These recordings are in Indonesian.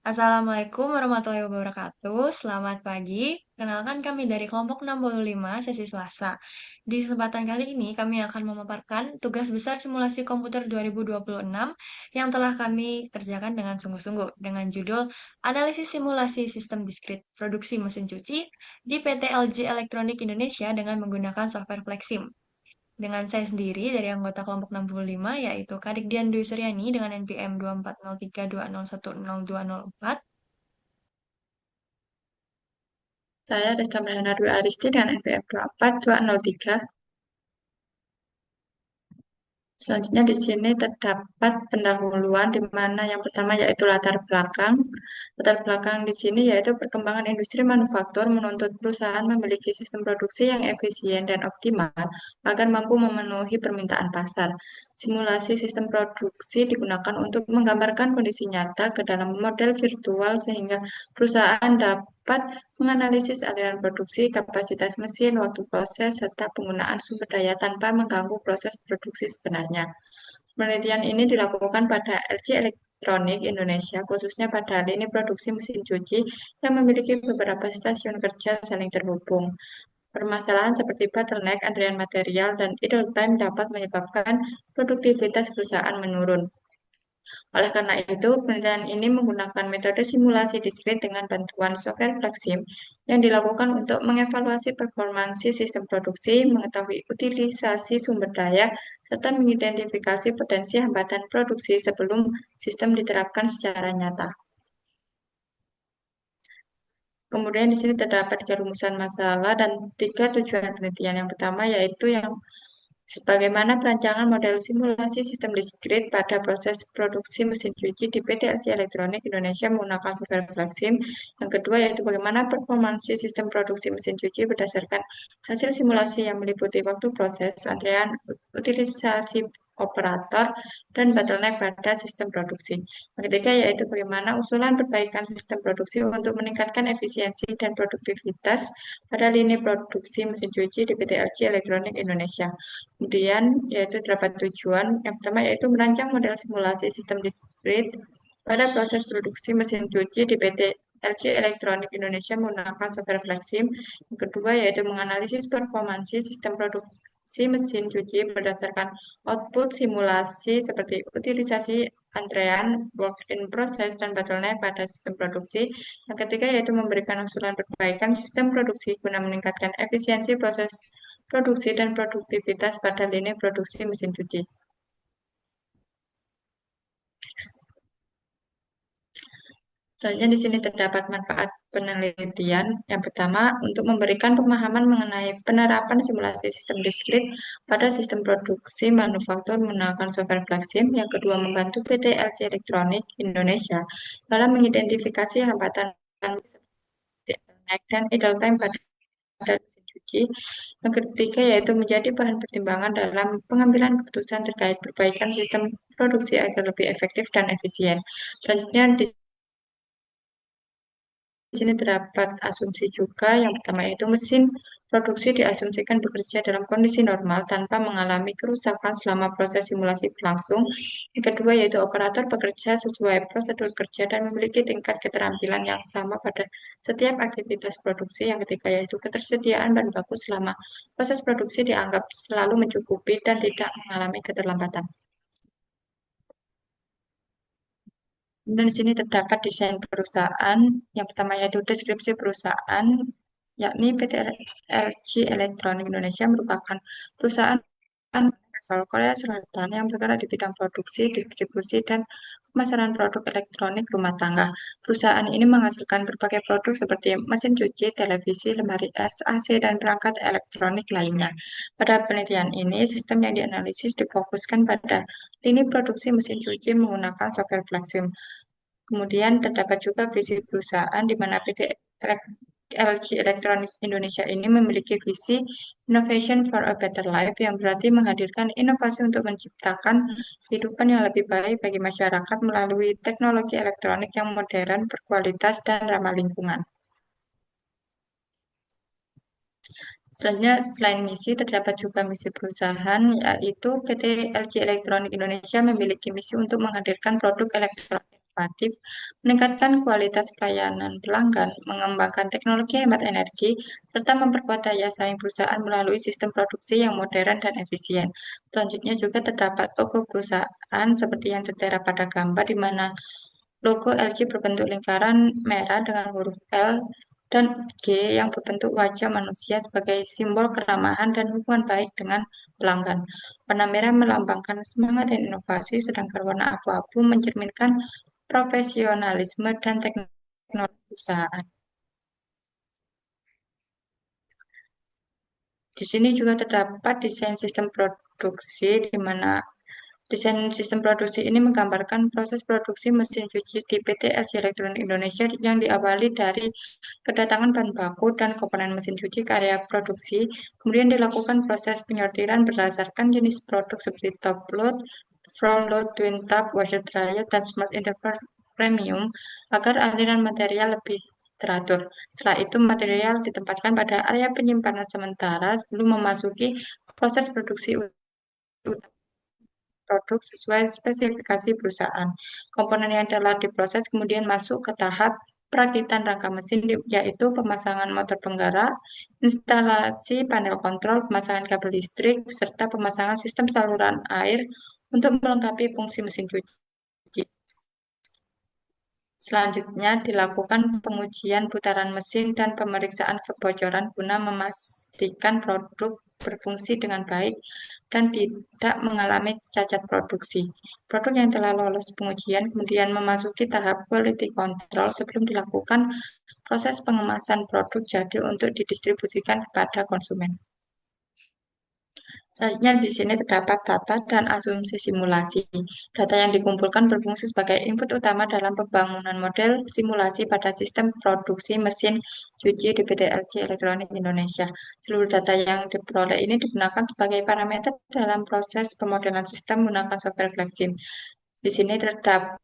Assalamualaikum warahmatullahi wabarakatuh. Selamat pagi. Kenalkan kami dari kelompok 65 sesi Selasa. Di kesempatan kali ini kami akan memaparkan tugas besar simulasi komputer 2026 yang telah kami kerjakan dengan sungguh-sungguh dengan judul Analisis Simulasi Sistem Diskrit Produksi Mesin Cuci di PT LG Elektronik Indonesia dengan menggunakan software Flexim. Dengan saya sendiri dari anggota kelompok 65 yaitu Kadik Dian Dwi Suryani dengan NPM 2403201024. Saya Resta Maulana Dwi Aristi dengan NPM 24203. Selanjutnya di sini terdapat pendahuluan di mana yang pertama yaitu latar belakang. Latar belakang di sini yaitu perkembangan industri manufaktur menuntut perusahaan memiliki sistem produksi yang efisien dan optimal agar mampu memenuhi permintaan pasar. Simulasi sistem produksi digunakan untuk menggambarkan kondisi nyata ke dalam model virtual sehingga perusahaan dapat menganalisis aliran produksi, kapasitas mesin, waktu proses, serta penggunaan sumber daya tanpa mengganggu proses produksi sebenarnya. Penelitian ini dilakukan pada LG Elektronik Indonesia, khususnya pada lini produksi mesin cuci yang memiliki beberapa stasiun kerja saling terhubung. Permasalahan seperti bottleneck, antrian material, dan idle time dapat menyebabkan produktivitas perusahaan menurun. Oleh karena itu, penelitian ini menggunakan metode simulasi diskrit dengan bantuan software Flexim yang dilakukan untuk mengevaluasi performansi sistem produksi, mengetahui utilisasi sumber daya, serta mengidentifikasi potensi hambatan produksi sebelum sistem diterapkan secara nyata. Kemudian di sini terdapat tiga rumusan masalah dan tiga tujuan penelitian. Yang pertama yaitu yang sebagaimana perancangan model simulasi sistem diskrit pada proses produksi mesin cuci di PT LG Elektronik Indonesia menggunakan software Flexim. Yang kedua yaitu bagaimana performansi sistem produksi mesin cuci berdasarkan hasil simulasi yang meliputi waktu proses, antrean, utilisasi operator, dan bottleneck pada sistem produksi. Yang ketiga yaitu bagaimana usulan perbaikan sistem produksi untuk meningkatkan efisiensi dan produktivitas pada lini produksi mesin cuci di PT LG Elektronik Indonesia. Kemudian yaitu terdapat tujuan. Yang pertama yaitu merancang model simulasi sistem diskrit pada proses produksi mesin cuci di PT LG Elektronik Indonesia menggunakan software Flexim. Yang kedua yaitu menganalisis performansi sistem produksi mesin cuci berdasarkan output simulasi seperti utilisasi antrean, work in process, dan bottleneck pada sistem produksi. Yang ketiga yaitu memberikan usulan perbaikan sistem produksi guna meningkatkan efisiensi proses produksi dan produktivitas pada lini produksi mesin cuci. Selanjutnya di sini terdapat manfaat penelitian. Yang pertama, untuk memberikan pemahaman mengenai penerapan simulasi sistem diskrit pada sistem produksi manufaktur menggunakan software Flexim. Yang kedua, membantu PT LG Elektronik Indonesia dalam mengidentifikasi hambatan dan idle time pada mesin cuci. Yang ketiga yaitu menjadi bahan pertimbangan dalam pengambilan keputusan terkait perbaikan sistem produksi agar lebih efektif dan efisien. Selanjutnya di sini terdapat asumsi juga. Yang pertama yaitu mesin produksi diasumsikan bekerja dalam kondisi normal tanpa mengalami kerusakan selama proses simulasi berlangsung. Yang kedua yaitu operator bekerja sesuai prosedur kerja dan memiliki tingkat keterampilan yang sama pada setiap aktivitas produksi. Yang ketiga yaitu ketersediaan bahan baku selama proses produksi dianggap selalu mencukupi dan tidak mengalami keterlambatan. Dan di sini terdapat desain perusahaan. Yang pertama yaitu deskripsi perusahaan, yakni PT LG Elektronik Indonesia merupakan perusahaan asal Korea Selatan yang bergerak di bidang produksi, distribusi, dan pemasaran produk elektronik rumah tangga. Perusahaan ini menghasilkan berbagai produk seperti mesin cuci, televisi, lemari es, AC, dan perangkat elektronik lainnya. Pada penelitian ini, sistem yang dianalisis difokuskan pada lini produksi mesin cuci menggunakan software Flexim. Kemudian terdapat juga visi perusahaan di mana PT LG Elektronik Indonesia ini memiliki visi Innovation for a Better Life yang berarti menghadirkan inovasi untuk menciptakan kehidupan yang lebih baik bagi masyarakat melalui teknologi elektronik yang modern, berkualitas, dan ramah lingkungan. Selanjutnya, selain misi, terdapat juga misi perusahaan, yaitu PT LG Elektronik Indonesia memiliki misi untuk menghadirkan produk elektronik inovatif, meningkatkan kualitas pelayanan pelanggan, mengembangkan teknologi hemat energi, serta memperkuat daya saing perusahaan melalui sistem produksi yang modern dan efisien. Selanjutnya juga terdapat logo perusahaan seperti yang tertera pada gambar di mana logo LG berbentuk lingkaran merah dengan huruf L dan G yang berbentuk wajah manusia sebagai simbol keramahan dan hubungan baik dengan pelanggan. Warna merah melambangkan semangat dan inovasi, sedangkan warna abu-abu mencerminkan profesionalisme dan teknologi perusahaan. Di sini juga terdapat desain sistem produksi di mana desain sistem produksi ini menggambarkan proses produksi mesin cuci di PT LG Electronics Indonesia yang diawali dari kedatangan bahan baku dan komponen mesin cuci ke area produksi, kemudian dilakukan proses penyortiran berdasarkan jenis produk seperti top load, front load, twin tap, washer dryer, dan smart interface premium agar aliran material lebih teratur. Setelah itu material ditempatkan pada area penyimpanan sementara sebelum memasuki proses produksi produk sesuai spesifikasi perusahaan. Komponen yang telah diproses kemudian masuk ke tahap perakitan rangka mesin, yaitu pemasangan motor penggerak, instalasi panel kontrol, pemasangan kabel listrik, serta pemasangan sistem saluran air untuk melengkapi fungsi mesin cuci. Selanjutnya dilakukan pengujian putaran mesin dan pemeriksaan kebocoran guna memastikan produk berfungsi dengan baik dan tidak mengalami cacat produksi. Produk yang telah lolos pengujian kemudian memasuki tahap quality control sebelum dilakukan proses pengemasan produk jadi untuk didistribusikan kepada konsumen. Selanjutnya di sini terdapat data dan asumsi simulasi. Data yang dikumpulkan berfungsi sebagai input utama dalam pembangunan model simulasi pada sistem produksi mesin cuci di PT LG Electronics Indonesia. Seluruh data yang diperoleh ini digunakan sebagai parameter dalam proses pemodelan sistem menggunakan software FlexSim. Di sini terdapat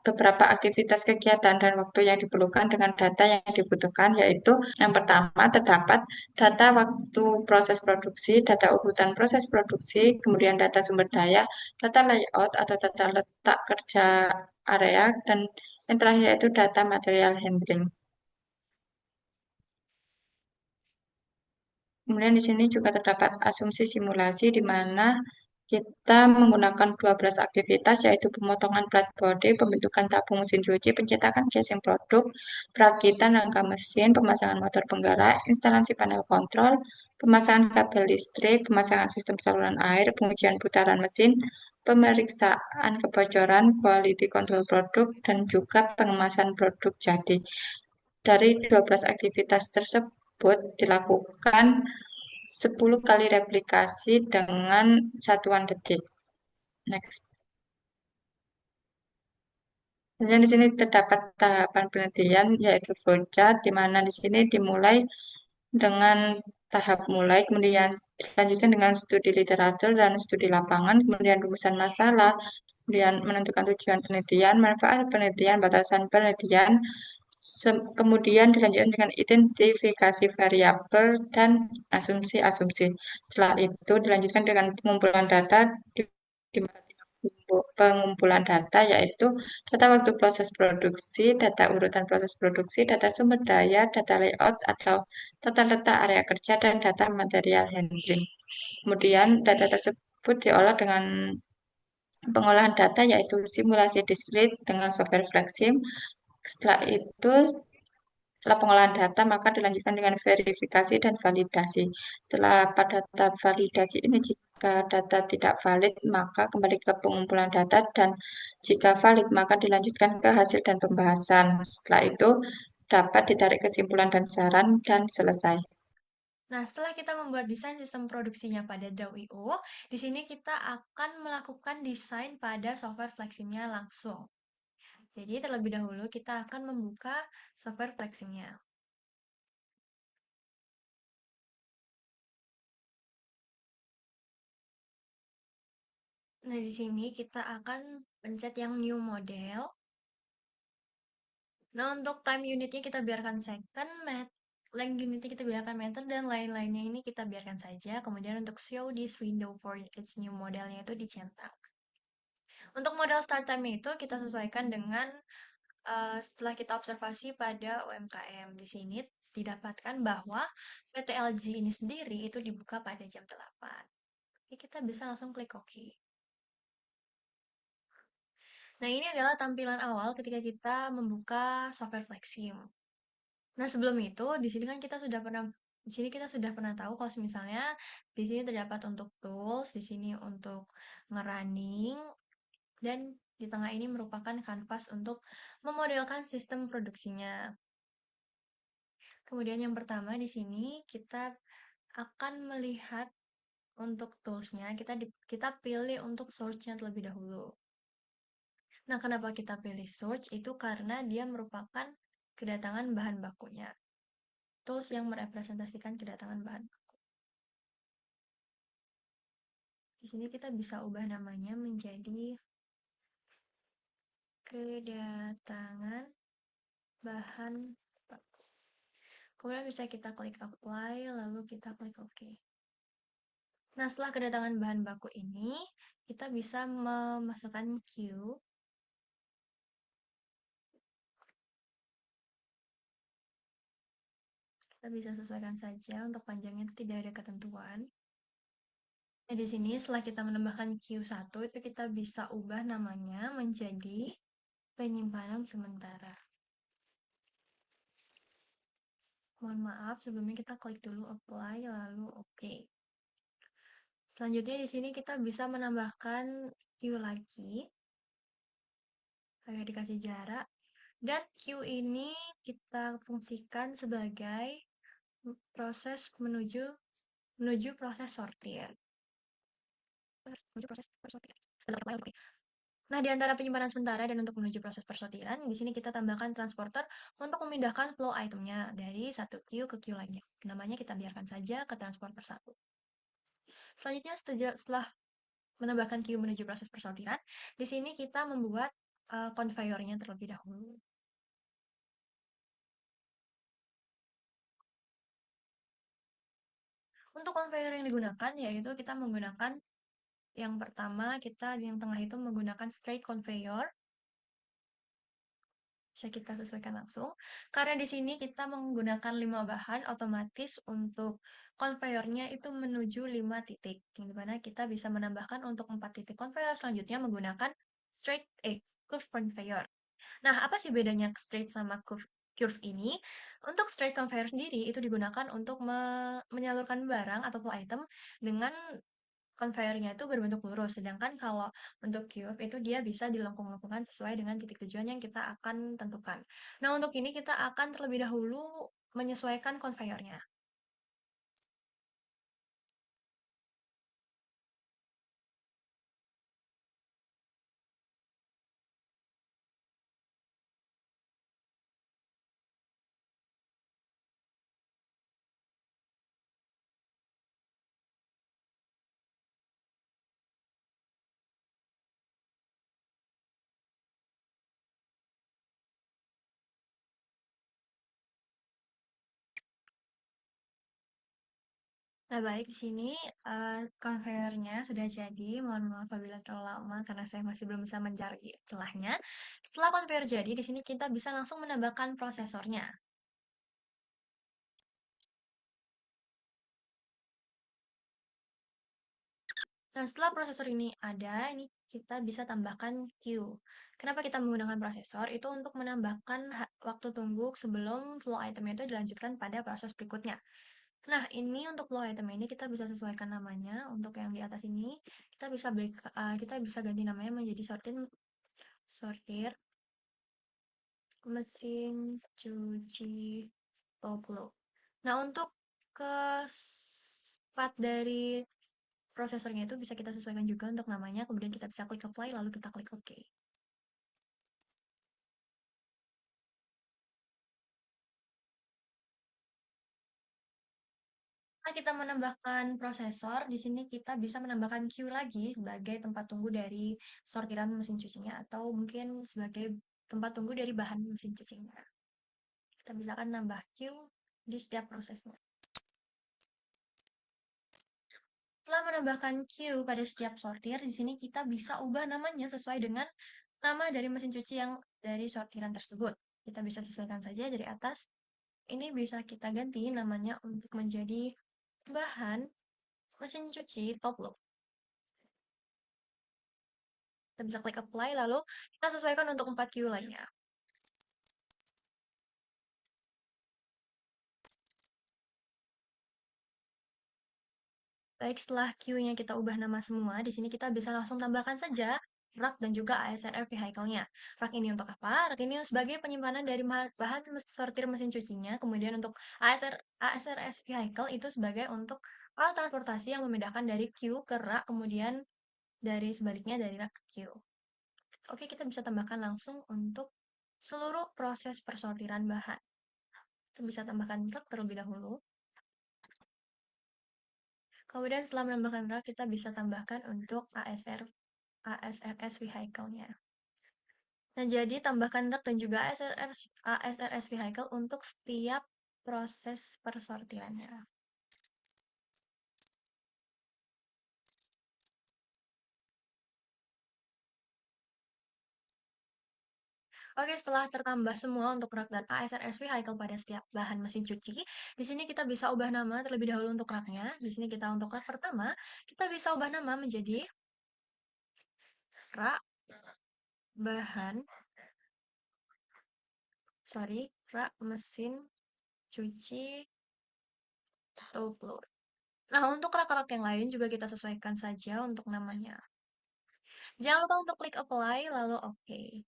beberapa aktivitas kegiatan dan waktu yang diperlukan dengan data yang dibutuhkan, yaitu yang pertama terdapat data waktu proses produksi, data urutan proses produksi, kemudian data sumber daya, data layout atau data letak kerja area, dan yang terakhir yaitu data material handling. Kemudian di sini juga terdapat asumsi simulasi di mana kita menggunakan 12 aktivitas yaitu pemotongan plat body, pembentukan tabung mesin cuci, pencetakan casing produk, perakitan rangka mesin, pemasangan motor penggerak, instalasi panel kontrol, pemasangan kabel listrik, pemasangan sistem saluran air, pengujian putaran mesin, pemeriksaan kebocoran, quality control produk, dan juga pengemasan produk jadi. Dari 12 aktivitas tersebut dilakukan 10 kali replikasi dengan satuan detik. Next. Kemudian di sini terdapat tahapan penelitian yaitu flowchart, di mana di sini dimulai dengan tahap mulai, kemudian dilanjutkan dengan studi literatur dan studi lapangan, kemudian rumusan masalah, kemudian menentukan tujuan penelitian, manfaat penelitian, batasan penelitian, kemudian dilanjutkan dengan identifikasi variabel dan asumsi-asumsi. Setelah itu dilanjutkan dengan pengumpulan data di mana pengumpulan data yaitu data waktu proses produksi, data urutan proses produksi, data sumber daya, data layout atau tata letak area kerja, dan data material handling. Kemudian data tersebut diolah dengan pengolahan data yaitu simulasi diskrit dengan software FlexSim. Setelah itu setelah pengolahan data, maka dilanjutkan dengan verifikasi dan validasi. Setelah pada tahap validasi ini, jika data tidak valid, maka kembali ke pengumpulan data, dan jika valid, maka dilanjutkan ke hasil dan pembahasan. Setelah itu, dapat ditarik kesimpulan dan saran, dan selesai. Nah, setelah kita membuat desain sistem produksinya pada Draw.io, di sini kita akan melakukan desain pada software Fleximnya langsung. Jadi, terlebih dahulu kita akan membuka software Fleximnya. Nah, di sini kita akan pencet yang new model. Nah, untuk time unitnya kita biarkan second, length unitnya kita biarkan meter, dan lain-lainnya ini kita biarkan saja. Kemudian untuk show this window for its new modelnya itu dicetak. Untuk modal start time itu kita sesuaikan dengan setelah kita observasi pada UMKM. Di sini didapatkan bahwa PT LG ini sendiri itu dibuka pada jam 8. Oke, kita bisa langsung klik OK. Nah, ini adalah tampilan awal ketika kita membuka software Flexim. Nah, sebelum itu, di sini kan kita sudah pernah di sini kita sudah pernah tahu kalau misalnya di sini terdapat untuk tools, di sini untuk ngerunning, dan di tengah ini merupakan kanvas untuk memodelkan sistem produksinya. Kemudian yang pertama di sini kita akan melihat untuk toolsnya, kita pilih untuk search-nya terlebih dahulu. Nah, kenapa kita pilih search? Itu karena dia merupakan kedatangan bahan bakunya. Tools yang merepresentasikan kedatangan bahan baku. Di sini kita bisa ubah namanya menjadi kedatangan bahan baku. Kemudian bisa kita klik apply, lalu kita klik OK. Nah, setelah kedatangan bahan baku ini, kita bisa memasukkan queue. Kita bisa sesuaikan saja, untuk panjangnya itu tidak ada ketentuan. Nah, di sini setelah kita menambahkan Q1, itu kita bisa ubah namanya menjadi penyimpanan sementara. Mohon maaf, sebelumnya kita klik dulu apply, lalu OK. Selanjutnya di sini kita bisa menambahkan Q lagi, agak dikasih jarak. Dan Q ini kita fungsikan sebagai proses menuju proses sortir. Menuju proses sortir. Nah, di antara penyimpanan sementara dan untuk menuju proses persortiran, di sini kita tambahkan transporter untuk memindahkan flow itemnya dari satu queue ke queue lainnya. Namanya kita biarkan saja ke transporter satu. Selanjutnya, setelah menambahkan queue menuju proses persortiran, di sini kita membuat conveyor-nya terlebih dahulu. Untuk conveyor yang digunakan, yaitu kita menggunakan yang pertama, kita di yang tengah itu menggunakan straight conveyor. Bisa kita sesuaikan langsung. Karena di sini kita menggunakan 5 bahan, otomatis untuk conveyor-nya itu menuju 5 titik. Di mana kita bisa menambahkan untuk 4 titik conveyor selanjutnya menggunakan curve conveyor. Nah, apa sih bedanya straight sama curve ini? Untuk straight conveyor sendiri itu digunakan untuk menyalurkan barang atau full item dengan conveyor-nya itu berbentuk lurus, sedangkan kalau untuk cube itu dia bisa dilengkung-lengkungkan sesuai dengan titik tujuan yang kita akan tentukan. Nah, untuk ini kita akan terlebih dahulu menyesuaikan conveyor-nya. Nah, baik di sini conveyor-nya sudah jadi. Mohon maaf apabila terlalu lama karena saya masih belum bisa mencari celahnya. Setelah conveyor jadi, di sini kita bisa langsung menambahkan prosesornya. Nah, setelah prosesor ini ada, ini kita bisa tambahkan Q. Kenapa kita menggunakan prosesor? Itu untuk menambahkan waktu tunggu sebelum flow itemnya itu dilanjutkan pada proses berikutnya. Nah, ini untuk flow item ini kita bisa sesuaikan namanya. Untuk yang di atas ini, kita bisa ganti namanya menjadi sortir mesin cuci Poplo. Nah, untuk ke part dari prosesornya itu bisa kita sesuaikan juga untuk namanya, kemudian kita bisa klik apply, lalu kita klik OK. Setelah kita menambahkan prosesor, di sini kita bisa menambahkan queue lagi sebagai tempat tunggu dari sortiran mesin cucinya, atau mungkin sebagai tempat tunggu dari bahan mesin cucinya. Kita bisa kan nambah queue di setiap prosesnya. Setelah setelah menambahkan queue pada setiap sortir, di sini kita bisa ubah namanya sesuai dengan nama dari mesin cuci yang dari sortiran tersebut. Kita bisa sesuaikan saja dari atas. Ini bisa kita ganti namanya untuk menjadi bahan mesin cuci top load. Kita bisa klik apply, lalu kita sesuaikan untuk 4 queue lainnya. Baik, setelah queue-nya kita ubah nama semua, di sini kita bisa langsung tambahkan saja rak dan juga ASRF vehicle-nya. Rak ini untuk apa? Rak ini sebagai penyimpanan dari bahan sortir mesin cucinya. Kemudian untuk ASRS vehicle itu sebagai untuk alat transportasi yang membedakan dari queue ke rak, kemudian dari sebaliknya dari rak ke queue. Oke, kita bisa tambahkan langsung untuk seluruh proses persortiran bahan. Kita bisa tambahkan rak terlebih dahulu. Kemudian setelah menambahkan rak, kita bisa tambahkan untuk ASRS vehicle-nya. Nah, jadi tambahkan rak dan juga ASRS vehicle untuk setiap proses persortirannya. Oke, setelah tertambah semua untuk rak dan ASRS vehicle pada setiap bahan mesin cuci, di sini kita bisa ubah nama terlebih dahulu untuk raknya. Di sini kita untuk rak pertama, kita bisa ubah nama menjadi rak bahan, rak mesin cuci top load. Nah, untuk rak-rak yang lain juga kita sesuaikan saja untuk namanya. Jangan lupa untuk klik apply, lalu oke.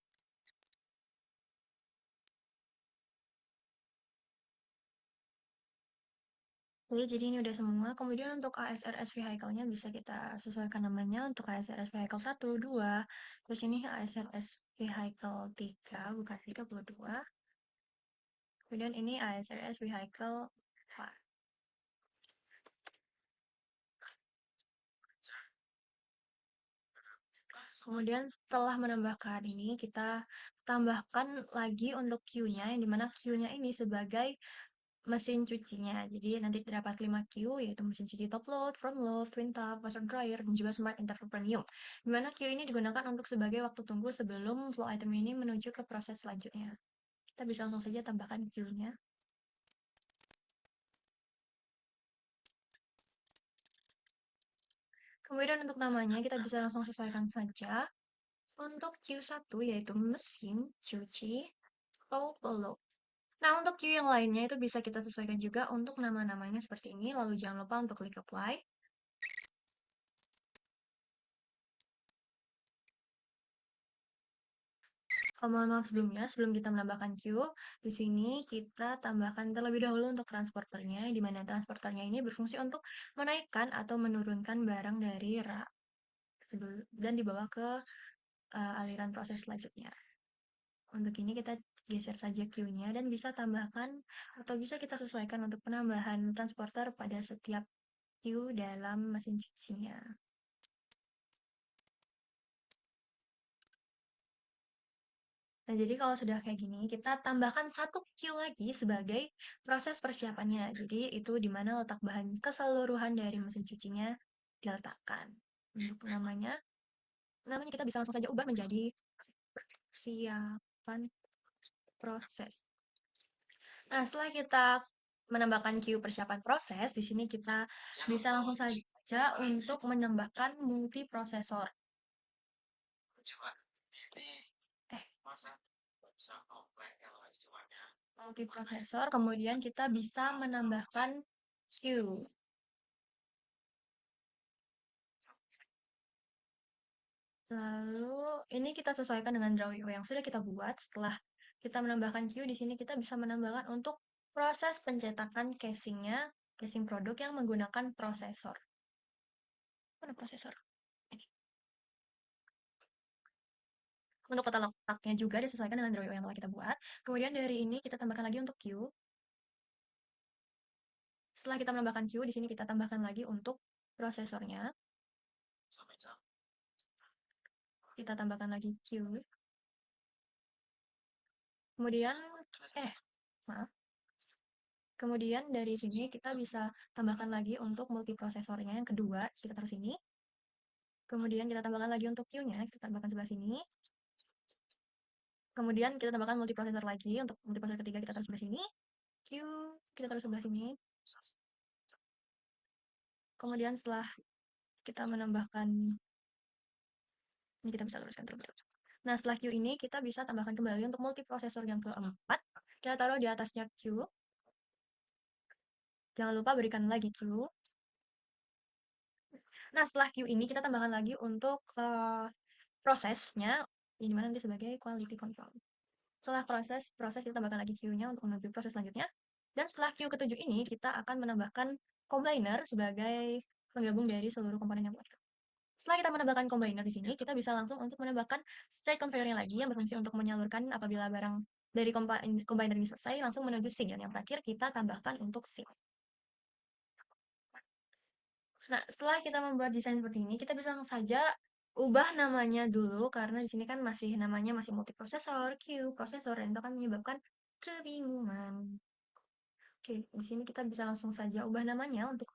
Oke, jadi ini udah semua. Kemudian untuk ASRS vehicle-nya bisa kita sesuaikan namanya untuk ASRS vehicle 1, 2. Terus ini ASRS vehicle 3, bukan 32. Kemudian ini ASRS vehicle 4. Kemudian setelah menambahkan ini, kita tambahkan lagi untuk queue-nya, yang dimana queue-nya ini sebagai mesin cucinya. Jadi nanti terdapat 5 queue, yaitu mesin cuci top load, front load, twin tap, washer dryer, dan juga smart interval premium. Dimana queue ini digunakan untuk sebagai waktu tunggu sebelum flow item ini menuju ke proses selanjutnya. Kita bisa langsung saja tambahkan queue-nya. Kemudian untuk namanya kita bisa langsung sesuaikan saja. Untuk Q1 yaitu mesin cuci top load. Nah, untuk queue yang lainnya itu bisa kita sesuaikan juga untuk nama-namanya seperti ini. Lalu jangan lupa untuk klik apply. Oh, mohon maaf sebelumnya, sebelum kita menambahkan queue, di sini kita tambahkan terlebih dahulu untuk transporternya, di mana transporternya ini berfungsi untuk menaikkan atau menurunkan barang dari rak dan dibawa ke aliran proses selanjutnya. Untuk ini kita geser saja queue-nya dan bisa tambahkan atau bisa kita sesuaikan untuk penambahan transporter pada setiap queue dalam mesin cucinya. Nah, jadi kalau sudah kayak gini, kita tambahkan satu queue lagi sebagai proses persiapannya. Jadi itu di mana letak bahan keseluruhan dari mesin cucinya diletakkan. Untuk namanya kita bisa langsung saja ubah menjadi persiapan proses. Nah, setelah kita menambahkan queue persiapan proses, di sini kita bisa langsung saja untuk menambahkan multiprosesor. Eh, multiprosesor, kemudian kita bisa menambahkan queue. Lalu ini kita sesuaikan dengan draw.io yang sudah kita buat. Setelah kita menambahkan queue di sini kita bisa menambahkan untuk proses pencetakan casingnya, casing produk yang menggunakan prosesor. Mana prosesor? Ini. Untuk tata letaknya juga disesuaikan dengan draw.io yang telah kita buat. Kemudian dari ini kita tambahkan lagi untuk queue. Setelah kita menambahkan queue di sini kita tambahkan lagi untuk prosesornya. Kita tambahkan lagi queue. Kemudian, maaf. Kemudian dari sini kita bisa tambahkan lagi untuk multiprosesornya yang kedua, kita taruh sini. Kemudian kita tambahkan lagi untuk Q-nya, kita tambahkan sebelah sini. Kemudian kita tambahkan multiprosesor lagi, untuk multiprosesor ketiga kita taruh sebelah sini. Q, kita taruh sebelah sini. Kemudian setelah kita menambahkan, ini kita bisa luruskan terlebih dahulu. Nah, setelah Q ini kita bisa tambahkan kembali untuk multiprosesor yang keempat. Kita taruh di atasnya Q. Jangan lupa berikan lagi Q. Nah, setelah Q ini kita tambahkan lagi untuk prosesnya, ini mana nanti sebagai quality control. Setelah proses kita tambahkan lagi Q-nya untuk menuju proses selanjutnya. Dan setelah Q ketujuh ini, kita akan menambahkan combiner sebagai penggabung dari seluruh komponen yang buat. Setelah kita menambahkan combiner di sini, kita bisa langsung untuk menambahkan state conveyor lagi yang berfungsi untuk menyalurkan apabila barang dari combiner ini selesai, langsung menuju sync. Dan yang terakhir, kita tambahkan untuk sync. Nah, setelah kita membuat desain seperti ini, kita bisa langsung saja ubah namanya dulu, karena di sini kan masih namanya masih multiprosesor, Q, prosesor, dan itu akan menyebabkan kebingungan. Oke, di sini kita bisa langsung saja ubah namanya untuk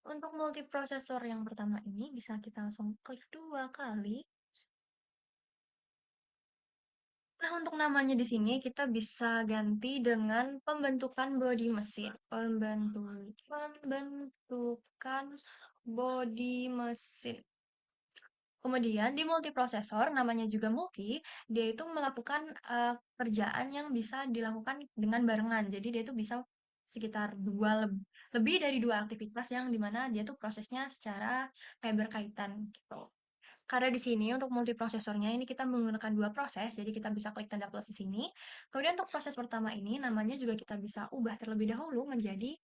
multiprosesor yang pertama ini bisa kita langsung klik dua kali. Nah, untuk namanya di sini kita bisa ganti dengan pembentukan bodi mesin. Pembentukan bodi mesin. Kemudian di multiprosesor, namanya juga multi, dia itu melakukan kerjaan yang bisa dilakukan dengan barengan. Jadi dia itu bisa sekitar lebih dari dua aktivitas yang dimana dia tuh prosesnya secara kayak berkaitan gitu. Karena di sini untuk multiprosesornya ini kita menggunakan dua proses, jadi kita bisa klik tanda plus di sini. Kemudian untuk proses pertama ini namanya juga kita bisa ubah terlebih dahulu menjadi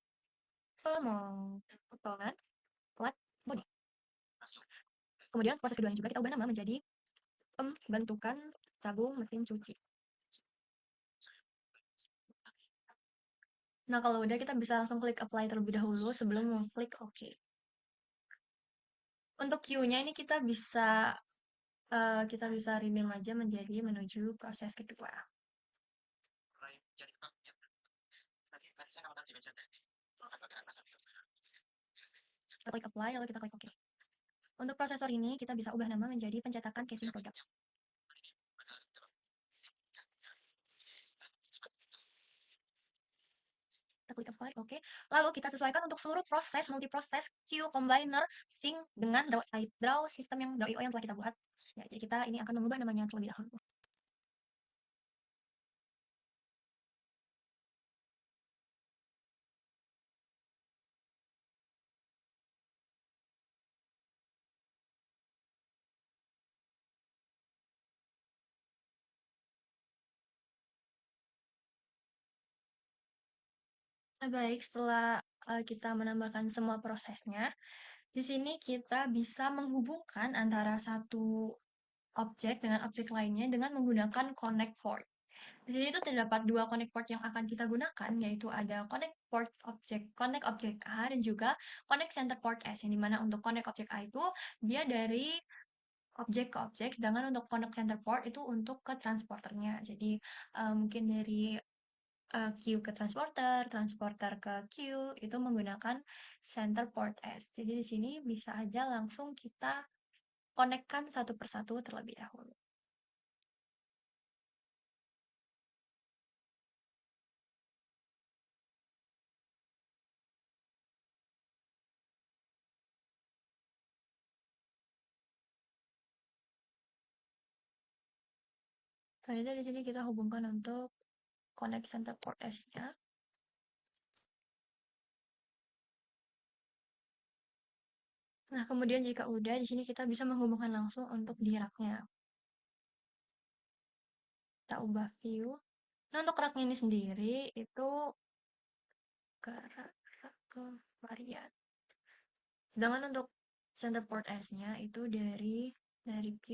pemotongan plat bodi. Kemudian proses keduanya juga kita ubah nama menjadi pembentukan tabung mesin cuci. Nah, kalau udah kita bisa langsung klik apply terlebih dahulu sebelum mengklik OK. Untuk Q-nya ini kita bisa rename aja menjadi menuju proses kedua. Kita klik apply lalu kita klik OK. Untuk prosesor ini kita bisa ubah nama menjadi pencetakan casing product. Kita klik apply, oke. Lalu kita sesuaikan untuk seluruh proses, multiproses, Q, combiner, sync dengan draw system draw IO yang telah kita buat. Ya, jadi kita ini akan mengubah namanya terlebih dahulu. Nah, baik, setelah kita menambahkan semua prosesnya, di sini kita bisa menghubungkan antara satu objek dengan objek lainnya dengan menggunakan connect port. Di sini itu terdapat dua connect port yang akan kita gunakan, yaitu ada connect object A dan juga connect center port S, yang dimana untuk connect object A itu dia dari objek ke objek, sedangkan untuk connect center port itu untuk ke transporternya. Jadi mungkin dari Q ke transporter, transporter ke Q itu menggunakan center port S. Jadi di sini bisa aja langsung kita konekkan satu persatu terlebih dahulu. Selanjutnya di sini kita hubungkan untuk connect center port S-nya. Nah, kemudian jika udah, di sini kita bisa menghubungkan langsung untuk di rak-nya. Kita ubah view. Nah, untuk rak ini sendiri itu ke rak ke varian. Sedangkan untuk center port S-nya itu dari Q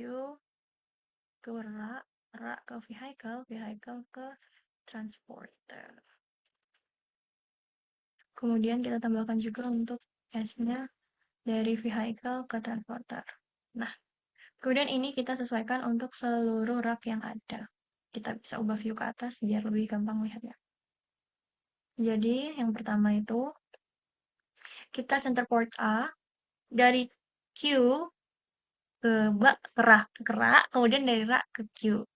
ke rak, rak ke vehicle, vehicle ke transporter. Kemudian kita tambahkan juga untuk S-nya dari vehicle ke transporter. Nah, kemudian ini kita sesuaikan untuk seluruh rak yang ada. Kita bisa ubah view ke atas biar lebih gampang lihatnya. Jadi yang pertama itu kita center port A dari Q ke ke Ra, kemudian dari Ra ke Q.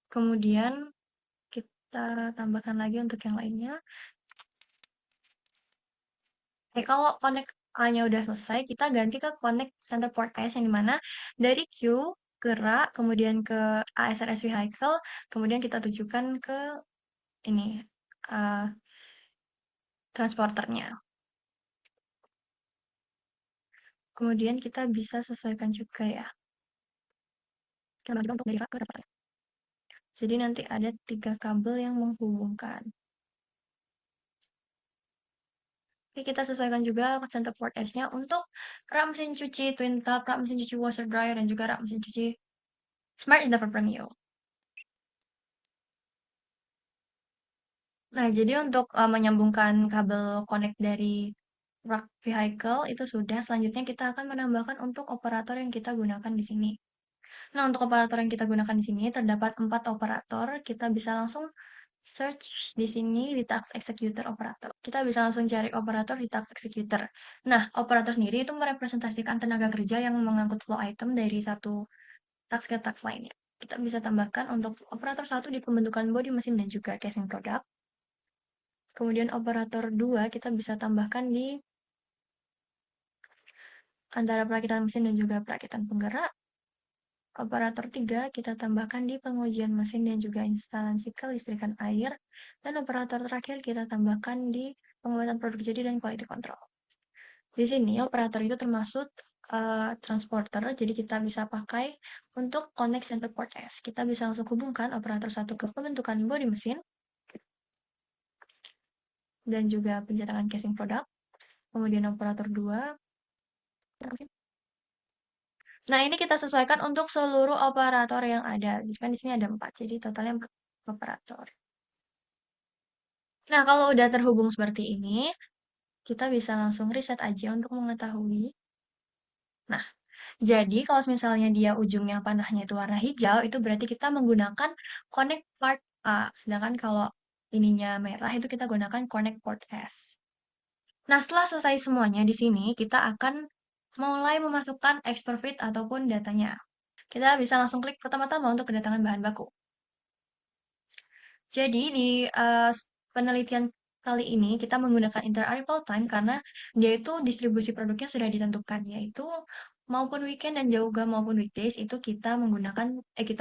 Kemudian kita tambahkan lagi untuk yang lainnya. Kalau connect A-nya udah selesai, kita ganti ke connect center port S yang dimana dari Q ke Ra, kemudian ke ASRS vehicle, kemudian kita tujukan ke ini eh, transporternya. Kemudian kita bisa sesuaikan juga ya. Kita bagi untuk dari Ra ke transporter. Jadi nanti ada 3 kabel yang menghubungkan. Oke, kita sesuaikan juga center port S-nya untuk rak mesin cuci twin tap, rak mesin cuci washer dryer, dan juga rak mesin cuci Smart Endeavor Premium. Nah, jadi untuk menyambungkan kabel connect dari rak vehicle itu sudah. Selanjutnya kita akan menambahkan untuk operator yang kita gunakan di sini. Nah, untuk operator yang kita gunakan di sini terdapat 4 operator. Kita bisa langsung search di sini di task executor operator. Kita bisa langsung cari operator di task executor. Nah, operator sendiri itu merepresentasikan tenaga kerja yang mengangkut flow item dari satu task ke task lainnya. Kita bisa tambahkan untuk operator 1 di pembentukan bodi mesin dan juga casing produk. Kemudian operator 2 kita bisa tambahkan di antara perakitan mesin dan juga perakitan penggerak. Operator 3 kita tambahkan di pengujian mesin dan juga instalasi kelistrikan air. Dan operator terakhir kita tambahkan di pembuatan produk jadi dan quality control. Di sini operator itu termasuk transporter, jadi kita bisa pakai untuk connect center port S. Kita bisa langsung hubungkan operator 1 ke pembentukan bodi mesin dan juga pencetakan casing produk. Kemudian operator 2. Nah, ini kita sesuaikan untuk seluruh operator yang ada. Jadi kan di sini ada 4, jadi totalnya 4 operator. Nah, kalau udah terhubung seperti ini, kita bisa langsung reset aja untuk mengetahui. Nah, jadi kalau misalnya dia ujungnya panahnya itu warna hijau, itu berarti kita menggunakan connect part A. Sedangkan kalau ininya merah itu kita gunakan connect port S. Nah, setelah selesai semuanya di sini, kita akan mulai memasukkan expert fit ataupun datanya. Kita bisa langsung klik pertama-tama untuk kedatangan bahan baku. Jadi di penelitian kali ini kita menggunakan inter-arrival time karena dia itu distribusi produknya sudah ditentukan, yaitu maupun weekend dan juga maupun weekdays itu kita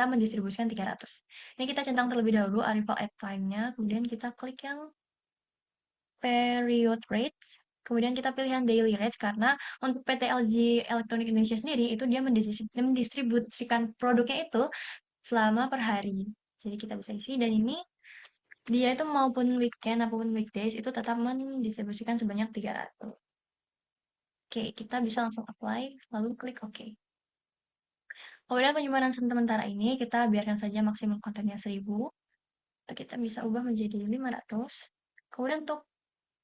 mendistribusikan 300. Ini kita centang terlebih dahulu arrival at time-nya, kemudian kita klik yang period rates, kemudian kita pilih yang daily rates karena untuk PT LG Electronics Indonesia sendiri itu dia mendistribusikan produknya itu selama per hari. Jadi kita bisa isi dan ini dia itu maupun weekend maupun weekdays itu tetap mendistribusikan sebanyak 300. Oke, kita bisa langsung apply, lalu klik OK. Kemudian penyimpanan sementara ini kita biarkan saja maksimum kontennya 1000. Kita bisa ubah menjadi 500. Kemudian untuk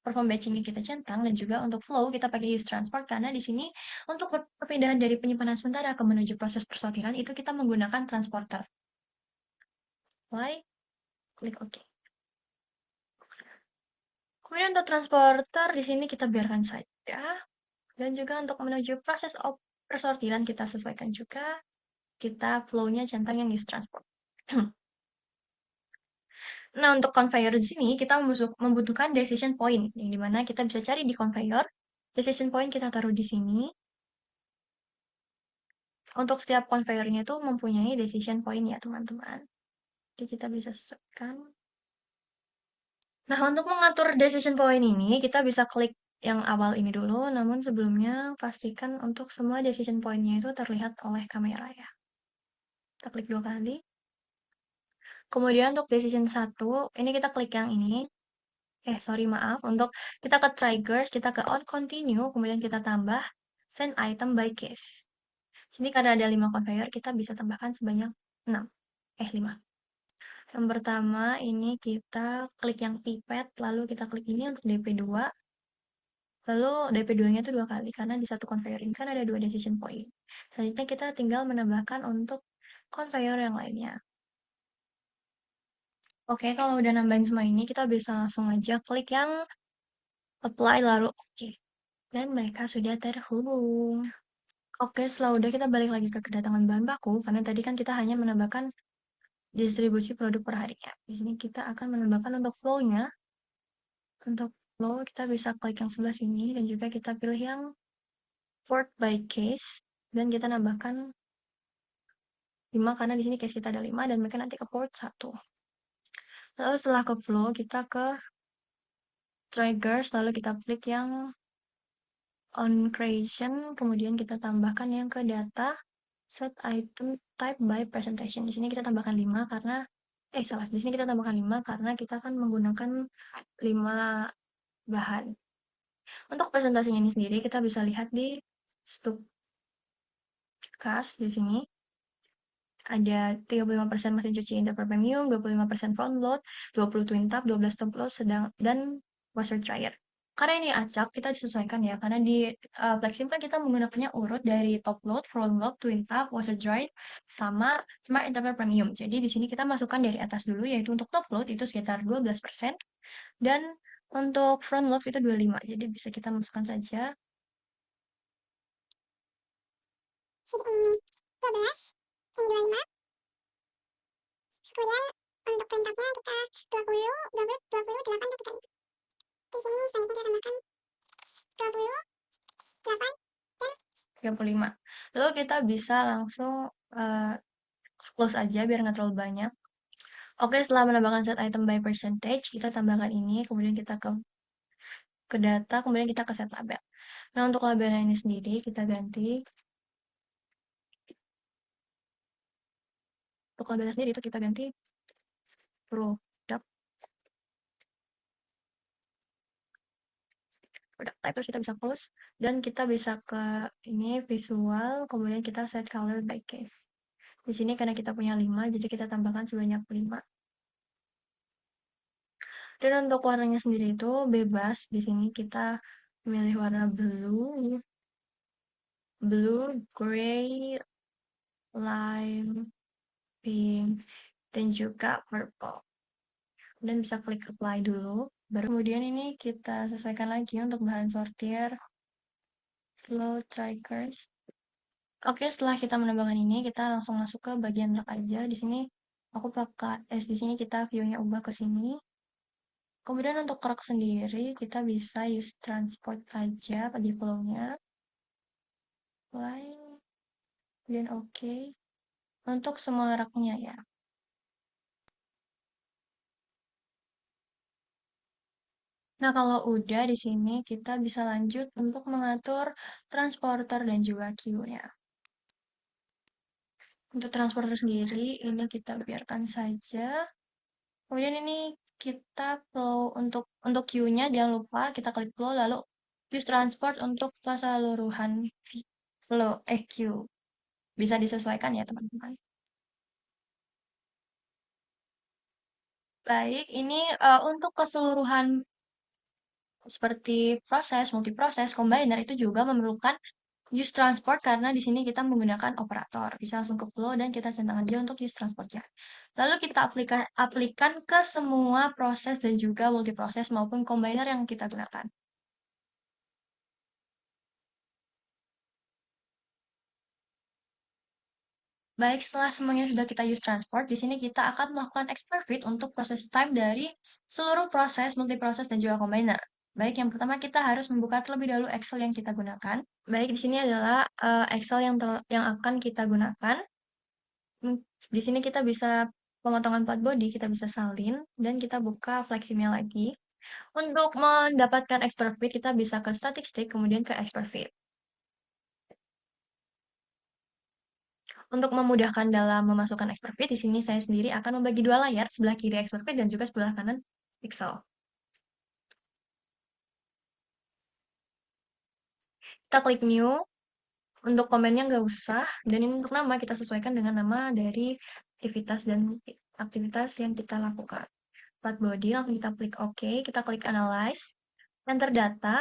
perform batching kita centang dan juga untuk flow kita pakai use transport karena di sini untuk perpindahan dari penyimpanan sementara ke menuju proses persortiran itu kita menggunakan transporter. Apply, klik OK. Kemudian untuk transporter di sini kita biarkan saja. Dan juga untuk menuju proses persortiran kita sesuaikan juga. Kita flow-nya centang yang use transport. Nah, untuk conveyor di sini kita membutuhkan decision point, yang dimana kita bisa cari di conveyor. Decision point kita taruh di sini. Untuk setiap conveyornya itu mempunyai decision point ya, teman-teman. Jadi kita bisa sesuaikan. Nah, untuk mengatur decision point ini, kita bisa klik yang awal ini dulu, namun sebelumnya pastikan untuk semua decision point-nya itu terlihat oleh kamera ya. Kita klik 2 kali. Kemudian untuk decision 1, ini kita klik yang ini. Sorry maaf. Untuk kita ke triggers, kita ke on continue, kemudian kita tambah send item by case. Sini karena ada 5 conveyor, kita bisa tambahkan sebanyak 6. 5. Yang pertama, ini kita klik yang pipet, lalu kita klik ini untuk DP2. Lalu DP2-nya itu 2 kali, karena di satu conveyor ini kan ada 2 decision point. Selanjutnya kita tinggal menambahkan untuk conveyor yang lainnya. Oke, kalau udah nambahin semua ini, kita bisa langsung aja klik yang apply lalu oke. Dan mereka sudah terhubung. Oke, setelah udah kita balik lagi ke kedatangan bahan baku, karena tadi kan kita hanya menambahkan distribusi produk per harinya. Di sini kita akan menambahkan untuk flow-nya. Untuk flow, kita bisa klik yang sebelah sini, dan juga kita pilih yang port by case, dan kita nambahkan 5, karena di sini case kita ada 5, dan mereka nanti ke port 1. Lalu setelah ke flow, kita ke triggers, lalu kita klik yang on creation, kemudian kita tambahkan yang ke data, set item type by presentation. Di sini kita tambahkan 5 karena, salah, di sini kita tambahkan 5 karena kita akan menggunakan 5 bahan. Untuk presentasinya ini sendiri, kita bisa lihat di Stukas di sini. Ada 35% mesin cuci Interpol Premium, 25% front load, 20 twin tap, 12 top load, dan washer dryer. Karena ini acak, kita disesuaikan ya, karena di Flexim kan kita menggunakannya urut dari top load, front load, twin tap, washer dryer, sama Smart Interpol Premium. Jadi di sini kita masukkan dari atas dulu, yaitu untuk top load itu sekitar 12%, dan untuk front load itu 25%. Jadi bisa kita masukkan saja. Jadi ini 12, ini 25. Kemudian untuk perintahnya kita 20, 20, 28, dan 35. Di sini selanjutnya kita tambahkan 28 dan 35. Lalu kita bisa langsung eh, close aja biar nggak terlalu banyak. Oke, setelah menambahkan set item by percentage, kita tambahkan ini, kemudian kita ke data, kemudian kita ke set label. Nah, untuk labelnya ini sendiri, kita ganti. Untuk labelnya sendiri itu kita ganti produk. Produk type, terus kita bisa close. Dan kita bisa ke ini, visual, kemudian kita set color by case. Di sini karena kita punya 5, jadi kita tambahkan sebanyak 5. Dan untuk warnanya sendiri itu bebas. Di sini kita memilih warna blue, gray, lime, pink, dan juga purple. Dan bisa klik apply dulu. Baru kemudian ini kita sesuaikan lagi untuk bahan sortir, flow triggers. Oke, setelah kita menambahkan ini, kita langsung masuk ke bagian rak aja. Di sini aku pakai di sini kita view-nya ubah ke sini. Kemudian untuk rak sendiri, kita bisa use transport aja pada flow-nya. Apply, dan oke. Untuk semua raknya ya. Nah, kalau udah di sini kita bisa lanjut untuk mengatur transporter dan juga queue-nya. Untuk transporter sendiri, ini kita biarkan saja. Kemudian ini kita flow untuk queue-nya, jangan lupa kita klik flow, lalu use transport untuk keseluruhan flow queue. Bisa disesuaikan ya, teman-teman. Baik, ini untuk keseluruhan seperti proses, multiproses, combiner itu juga memerlukan use transport karena di sini kita menggunakan operator. Bisa langsung ke flow dan kita centang aja untuk use transportnya. Lalu kita aplikan ke semua proses dan juga multiproses maupun combiner yang kita gunakan. Baik, setelah semuanya sudah kita use transport, di sini kita akan melakukan expert fit untuk proses time dari seluruh proses, multiproses, dan juga combiner. Baik, yang pertama kita harus membuka terlebih dahulu Excel yang kita gunakan. Baik, di sini adalah Excel yang akan kita gunakan. Di sini kita bisa pemotongan plat body, kita bisa salin, dan kita buka Fleximnya lagi. Untuk mendapatkan expert fit, kita bisa ke statistik, kemudian ke expert fit. Untuk memudahkan dalam memasukkan expert fit, di sini saya sendiri akan membagi dua layar, sebelah kiri expert fit dan juga sebelah kanan pixel. Kita klik new, untuk komennya nggak usah, dan ini untuk nama kita sesuaikan dengan nama dari aktivitas yang kita lakukan. Plat body, langsung kita klik OK, kita klik analyze, enter data,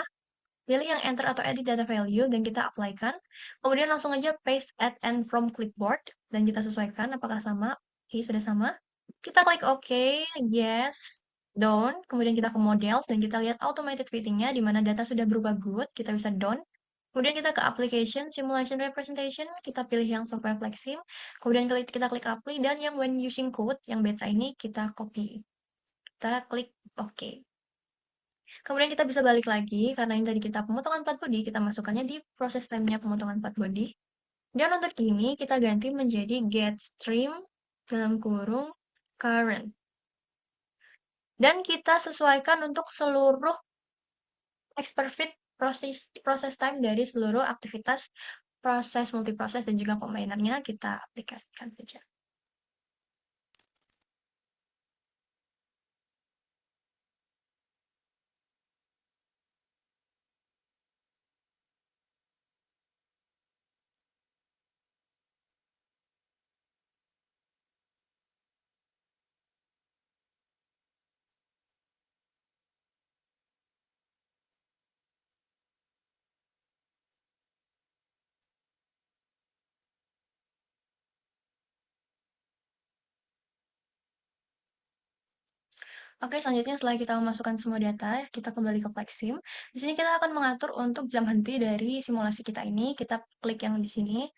pilih yang enter atau edit data value, dan kita apply-kan. Kemudian langsung aja paste, add, and from clipboard, dan kita sesuaikan apakah sama. Oke, sudah sama. Kita klik OK, yes, done. Kemudian kita ke models dan kita lihat automated fitting-nya di mana data sudah berubah good, kita bisa done. Kemudian kita ke application, simulation representation, kita pilih yang software flexim. Kemudian kita klik apply dan yang when using code, yang beta ini kita copy. Kita klik OK. Kemudian kita bisa balik lagi, karena ini tadi kita pemotongan part body, kita masukkannya di proses time-nya pemotongan part body. Dan untuk ini kita ganti menjadi get stream dalam kurung current. Dan kita sesuaikan untuk seluruh expert fit proses time dari seluruh aktivitas proses multiproses dan juga combinernya kita aplikasikan saja. Oke, selanjutnya setelah kita memasukkan semua data, kita kembali ke Plexim. Di sini kita akan mengatur untuk jam henti dari simulasi kita ini. Kita klik yang di sini.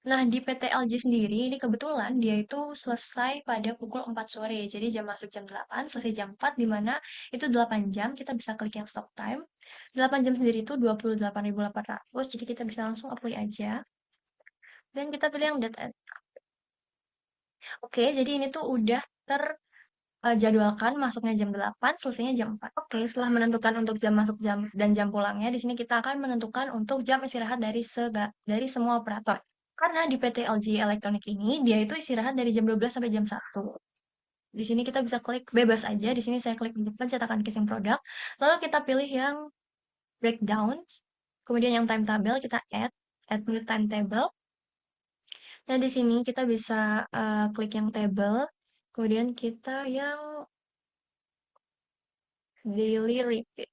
Nah, di PTLJ sendiri, ini kebetulan dia itu selesai pada pukul 4 sore. Jadi jam masuk jam 8, selesai jam 4, di mana itu 8 jam. Kita bisa klik yang stop time. 8 jam sendiri itu 28.800, jadi kita bisa langsung apply aja. Dan kita pilih yang date. Oke, jadi ini tuh udah jadwalkan masuknya jam 8, selesainya jam 4. Oke, setelah menentukan untuk jam masuk jam dan jam pulangnya, di sini kita akan menentukan untuk jam istirahat dari semua operator. Karena di PT LG Elektronik ini, dia itu istirahat dari jam 12 sampai jam 1. Di sini kita bisa klik bebas aja. Di sini saya klik untuk pencetakan casing produk. Lalu kita pilih yang breakdown. Kemudian yang timetable kita add new timetable. Nah, di sini kita bisa klik yang table. Kemudian kita yang daily repeat.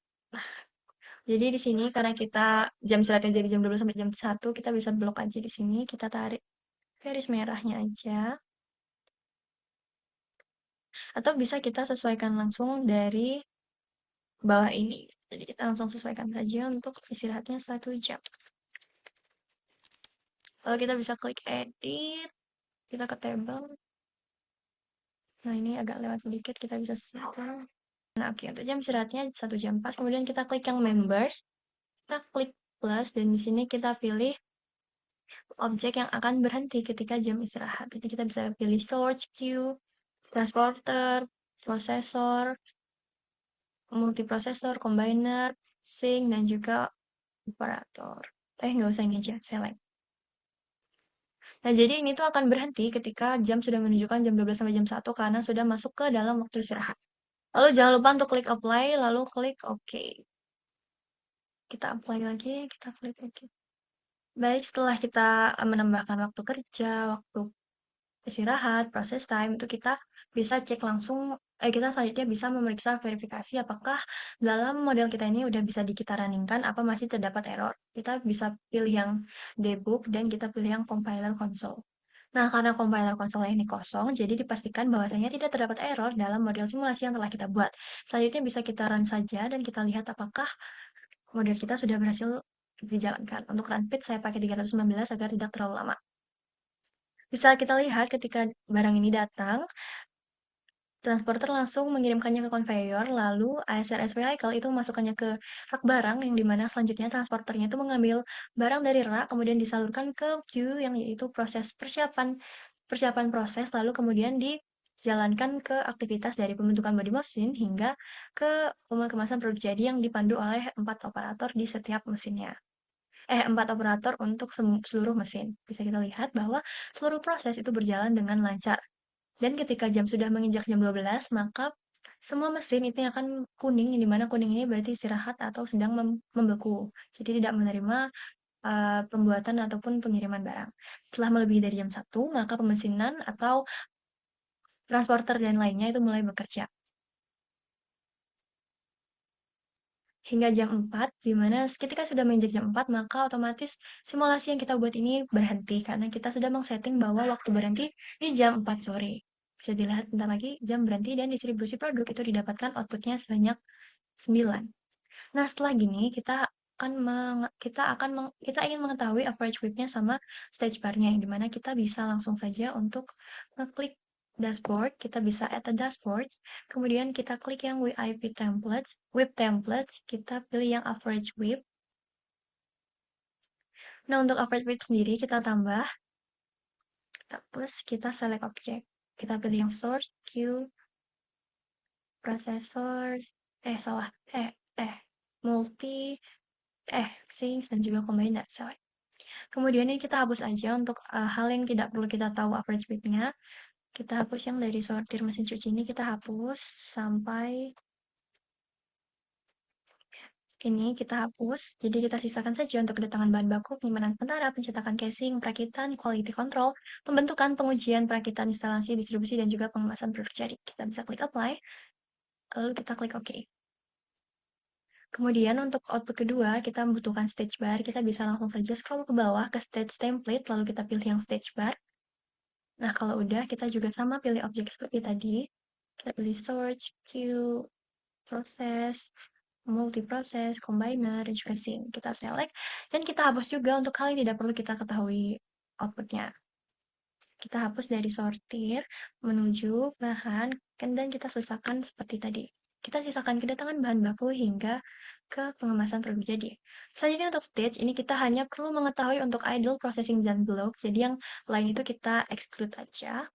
Jadi di sini karena kita jam istirahatnya jadi jam 12 sampai jam 1, kita bisa blok aja di sini, kita tarik garis merahnya aja. Atau bisa kita sesuaikan langsung dari bawah ini. Jadi kita langsung sesuaikan saja untuk istirahatnya 1 jam. Lalu kita bisa klik edit, kita ke table. Nah, ini agak lewat sedikit, kita bisa sesuaikan. Nah, oke, untuk jam istirahatnya 1 jam pas. Kemudian kita klik yang members, kita klik plus, dan di sini kita pilih objek yang akan berhenti ketika jam istirahat. Jadi kita bisa pilih source, queue, transporter, prosesor, multiprosesor, combiner, sync, dan juga operator. Nggak usah ini aja, select. Nah, jadi ini tuh akan berhenti ketika jam sudah menunjukkan jam 12 sampai jam 1 karena sudah masuk ke dalam waktu istirahat. Lalu jangan lupa untuk klik apply, lalu klik OK. Kita apply lagi, kita klik OK. Baik, setelah kita menambahkan waktu kerja, waktu istirahat, proses time, itu kita bisa cek langsung, kita selanjutnya bisa memeriksa verifikasi apakah dalam model kita ini udah bisa kita runningkan, apa masih terdapat error. Kita bisa pilih yang debug dan kita pilih yang compiler console. Nah, karena compiler console ini kosong, jadi dipastikan bahwasanya tidak terdapat error dalam model simulasi yang telah kita buat. Selanjutnya bisa kita run saja dan kita lihat apakah model kita sudah berhasil dijalankan. Untuk run pit saya pakai 319 agar tidak terlalu lama. Bisa kita lihat ketika barang ini datang, transporter langsung mengirimkannya ke konveyor, lalu ASRS vehicle itu memasukkannya ke rak barang, yang dimana selanjutnya transporternya itu mengambil barang dari rak, kemudian disalurkan ke queue, yang yaitu proses persiapan persiapan proses, lalu kemudian dijalankan ke aktivitas dari pembentukan bodi mesin hingga ke pengemasan produk jadi yang dipandu oleh 4 operator di setiap mesinnya. 4 operator untuk seluruh mesin. Bisa kita lihat bahwa seluruh proses itu berjalan dengan lancar. Dan ketika jam sudah menginjak jam 12, maka semua mesin itu akan kuning, di mana kuning ini berarti istirahat atau sedang membeku. Jadi tidak menerima pembuatan ataupun pengiriman barang. Setelah melebihi dari jam 1, maka pemesinan atau transporter dan lainnya itu mulai bekerja. Hingga jam 4, di mana ketika sudah menginjak jam 4, maka otomatis simulasi yang kita buat ini berhenti, karena kita sudah mengsetting bahwa waktu berhenti di jam 4 sore. Bisa dilihat bentar lagi jam berhenti dan distribusi produk itu didapatkan outputnya sebanyak 9. Nah, setelah gini kita ingin mengetahui average width-nya sama stage bar-nya, yang dimana kita bisa langsung saja untuk ngeklik dashboard, kita bisa add a dashboard, kemudian kita klik yang WIP templates, kita pilih yang average width. Nah, untuk average width sendiri kita tambah, kita plus, kita select object. Kita pilih yang source, queue, processor, salah, multi, sinks, dan juga combiner, select. Kemudian ini kita hapus aja untuk hal yang tidak perlu kita tahu average width-nya. Kita hapus yang dari sortir mesin cuci ini, kita hapus sampai ini kita hapus. Jadi kita sisakan saja untuk kedatangan bahan baku, penyimpanan sementara, pencetakan casing, perakitan, quality control, pembentukan, pengujian, perakitan, instalasi, distribusi, dan juga pengemasan produk jadi. Kita bisa klik apply, lalu kita klik OK. Kemudian untuk output kedua, kita membutuhkan stage bar. Kita bisa langsung saja scroll ke bawah ke stage template, lalu kita pilih yang stage bar. Nah, kalau udah, kita juga sama pilih objek seperti tadi. Kita pilih search, queue, proses, multiproses, combiner, dan juga sync. Kita select, dan kita hapus juga untuk hal yang tidak perlu kita ketahui outputnya. Kita hapus dari sortir, menuju bahan, dan kita sisakan seperti tadi. Kita sisakan kedatangan bahan baku hingga ke pengemasan produk jadi. Selanjutnya untuk stage, ini kita hanya perlu mengetahui untuk idle processing dan block, jadi yang lain itu kita exclude aja.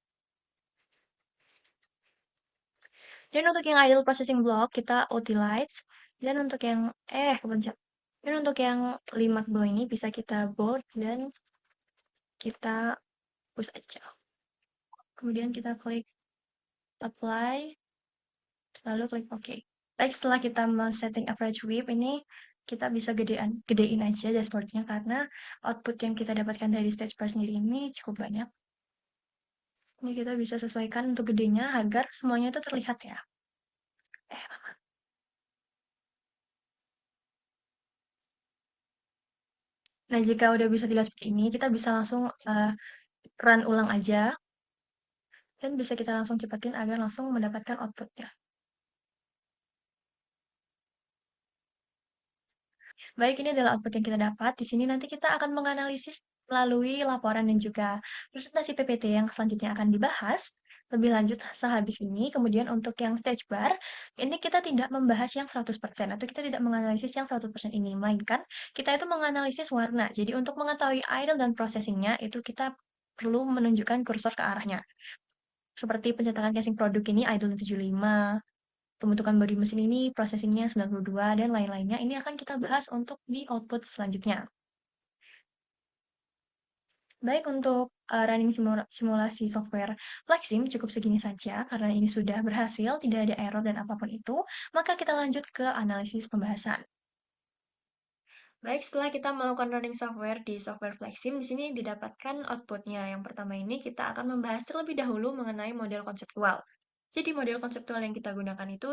Dan untuk yang idle processing block, kita utilize. Dan untuk yang, kepencet. Dan untuk yang 5 ke bawah ini bisa kita bold dan kita push aja. Kemudian kita klik apply, lalu klik OK. Baik, setelah kita men-setting average width ini, kita bisa gedein aja dashboardnya karena output yang kita dapatkan dari stage bar sendiri ini cukup banyak. Ini kita bisa sesuaikan untuk gedenya agar semuanya itu terlihat ya. Nah, jika udah bisa dilihat seperti ini, kita bisa langsung run ulang aja, dan bisa kita langsung cepatin agar langsung mendapatkan outputnya. Baik, ini adalah output yang kita dapat. Di sini nanti kita akan menganalisis melalui laporan dan juga presentasi PPT yang selanjutnya akan dibahas lebih lanjut sehabis ini. Kemudian untuk yang stage bar, ini kita tidak membahas yang 100% atau kita tidak menganalisis yang 100% ini, melainkan kita itu menganalisis warna. Jadi untuk mengetahui idle dan processingnya, itu kita perlu menunjukkan kursor ke arahnya. Seperti pencetakan casing produk ini idle 75, pembentukan bodi mesin ini processingnya 92, dan lain-lainnya. Ini akan kita bahas untuk di output selanjutnya. Baik, untuk running simulasi software Flexim cukup segini saja, karena ini sudah berhasil, tidak ada error dan apapun itu, maka kita lanjut ke analisis pembahasan. Baik, setelah kita melakukan running software di software Flexim, di sini didapatkan outputnya. Yang pertama ini kita akan membahas terlebih dahulu mengenai model konseptual. Jadi model konseptual yang kita gunakan itu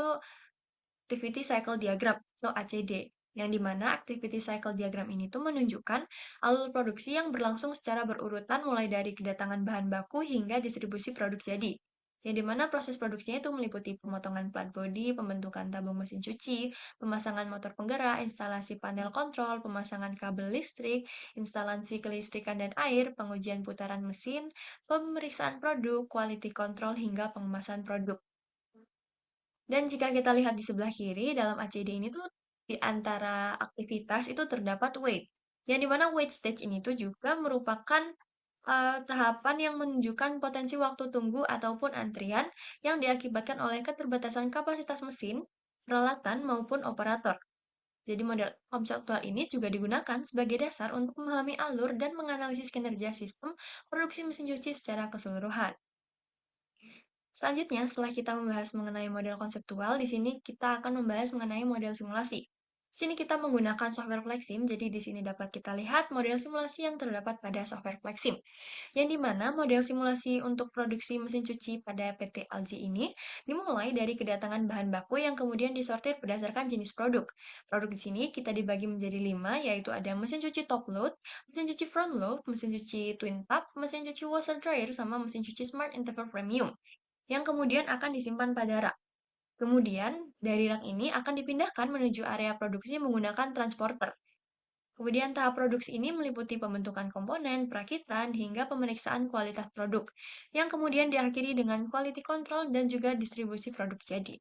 Activity Cycle Diagram atau ACD, yang dimana Activity Cycle Diagram ini tuh menunjukkan alur produksi yang berlangsung secara berurutan mulai dari kedatangan bahan baku hingga distribusi produk jadi. Yang dimana proses produksinya itu meliputi pemotongan plat body, pembentukan tabung mesin cuci, pemasangan motor penggerak, instalasi panel kontrol, pemasangan kabel listrik, instalasi kelistrikan dan air, pengujian putaran mesin, pemeriksaan produk, quality control, hingga pengemasan produk. Dan jika kita lihat di sebelah kiri, dalam ACD ini tuh di antara aktivitas itu terdapat wait. Yang dimana wait stage ini tuh juga merupakan tahapan yang menunjukkan potensi waktu tunggu ataupun antrian yang diakibatkan oleh keterbatasan kapasitas mesin, peralatan, maupun operator. Jadi model konseptual ini juga digunakan sebagai dasar untuk memahami alur dan menganalisis kinerja sistem produksi mesin cuci secara keseluruhan. Selanjutnya, setelah kita membahas mengenai model konseptual, di sini kita akan membahas mengenai model simulasi. Di sini kita menggunakan software Flexim, jadi di sini dapat kita lihat model simulasi yang terdapat pada software Flexim. Yang dimana model simulasi untuk produksi mesin cuci pada PT LG ini dimulai dari kedatangan bahan baku yang kemudian disortir berdasarkan jenis produk. Produk di sini kita dibagi menjadi 5, yaitu ada mesin cuci top load, mesin cuci front load, mesin cuci twin tap, mesin cuci washer dryer, sama mesin cuci smart interval premium. yang kemudian akan disimpan pada rak. Kemudian, dari rak ini akan dipindahkan menuju area produksi menggunakan transporter. Kemudian tahap produksi ini meliputi pembentukan komponen, perakitan, hingga pemeriksaan kualitas produk, yang kemudian diakhiri dengan quality control dan juga distribusi produk jadi.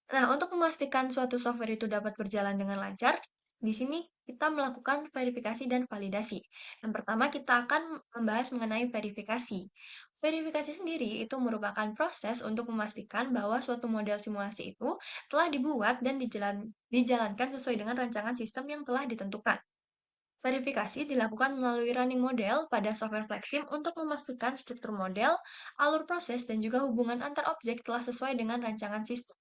Nah, untuk memastikan suatu software itu dapat berjalan dengan lancar, di sini kita melakukan verifikasi dan validasi. Yang pertama, kita akan membahas mengenai verifikasi. Verifikasi sendiri itu merupakan proses untuk memastikan bahwa suatu model simulasi itu telah dibuat dan dijalankan sesuai dengan rancangan sistem yang telah ditentukan. Verifikasi dilakukan melalui running model pada software Flexim untuk memastikan struktur model, alur proses, dan juga hubungan antar objek telah sesuai dengan rancangan sistem.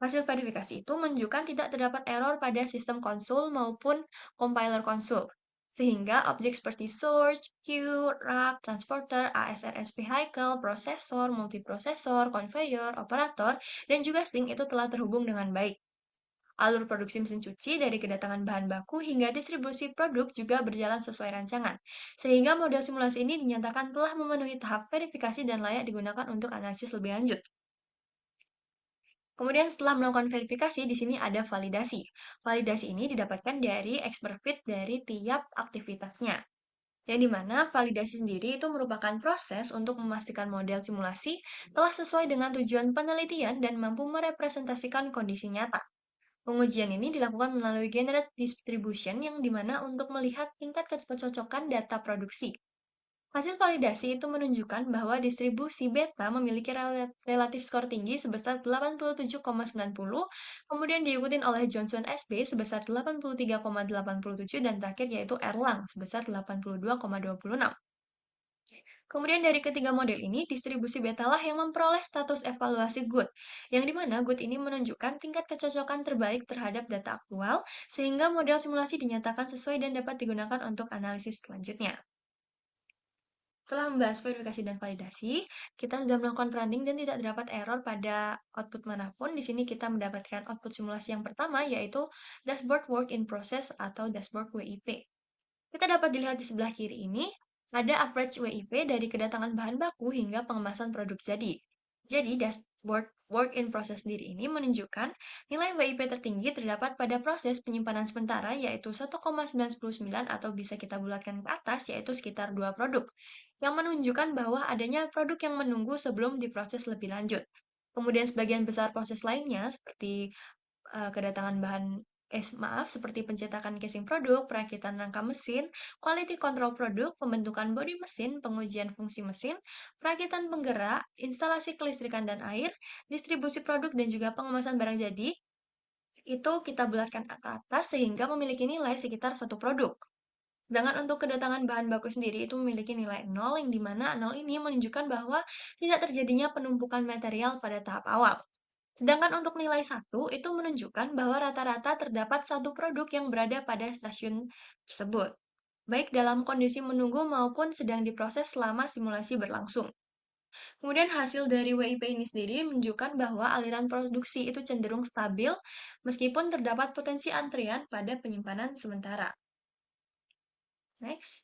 Hasil verifikasi itu menunjukkan tidak terdapat error pada sistem konsul maupun compiler konsul, sehingga objek seperti source, queue, rack, transporter, ASRS vehicle, prosesor, multiprosesor, conveyor, operator, dan juga sink itu telah terhubung dengan baik. Alur produksi mesin cuci dari kedatangan bahan baku hingga distribusi produk juga berjalan sesuai rancangan, sehingga model simulasi ini dinyatakan telah memenuhi tahap verifikasi dan layak digunakan untuk analisis lebih lanjut. Kemudian setelah melakukan verifikasi, di sini ada validasi. Validasi ini didapatkan dari expert fit dari tiap aktivitasnya. Yang dimana validasi sendiri itu merupakan proses untuk memastikan model simulasi telah sesuai dengan tujuan penelitian dan mampu merepresentasikan kondisi nyata. Pengujian ini dilakukan melalui generate distribution yang dimana untuk melihat tingkat kecocokan data produksi. Hasil validasi itu menunjukkan bahwa distribusi beta memiliki relatif skor tinggi sebesar 87,90, kemudian diikuti oleh Johnson SB sebesar 83,87 dan terakhir yaitu Erlang sebesar 82,26. Kemudian dari ketiga model ini, distribusi beta lah yang memperoleh status evaluasi good, yang dimana good ini menunjukkan tingkat kecocokan terbaik terhadap data aktual, sehingga model simulasi dinyatakan sesuai dan dapat digunakan untuk analisis selanjutnya. Setelah membahas verifikasi dan validasi, kita sudah melakukan running dan tidak terdapat error pada output manapun. Di sini kita mendapatkan output simulasi yang pertama, yaitu dashboard work in process atau dashboard WIP. Kita dapat dilihat di sebelah kiri ini, ada average WIP dari kedatangan bahan baku hingga pengemasan produk jadi. Jadi, dashboard work in process sendiri ini menunjukkan nilai WIP tertinggi terdapat pada proses penyimpanan sementara, yaitu 1,999 atau bisa kita bulatkan ke atas, yaitu sekitar 2 produk, yang menunjukkan bahwa adanya produk yang menunggu sebelum diproses lebih lanjut. Kemudian sebagian besar proses lainnya, seperti kedatangan bahan maaf, seperti pencetakan casing produk, perakitan rangka mesin, quality control produk, pembentukan bodi mesin, pengujian fungsi mesin, perakitan penggerak, instalasi kelistrikan dan air, distribusi produk, dan juga pengemasan barang jadi, itu kita bulatkan ke atas sehingga memiliki nilai sekitar satu produk. Sedangkan untuk kedatangan bahan baku sendiri itu memiliki nilai 0, yang dimana 0 ini menunjukkan bahwa tidak terjadinya penumpukan material pada tahap awal. Sedangkan untuk nilai 1 itu menunjukkan bahwa rata-rata terdapat satu produk yang berada pada stasiun tersebut, baik dalam kondisi menunggu maupun sedang diproses selama simulasi berlangsung. Kemudian hasil dari WIP ini sendiri menunjukkan bahwa aliran produksi itu cenderung stabil meskipun terdapat potensi antrian pada penyimpanan sementara. Next.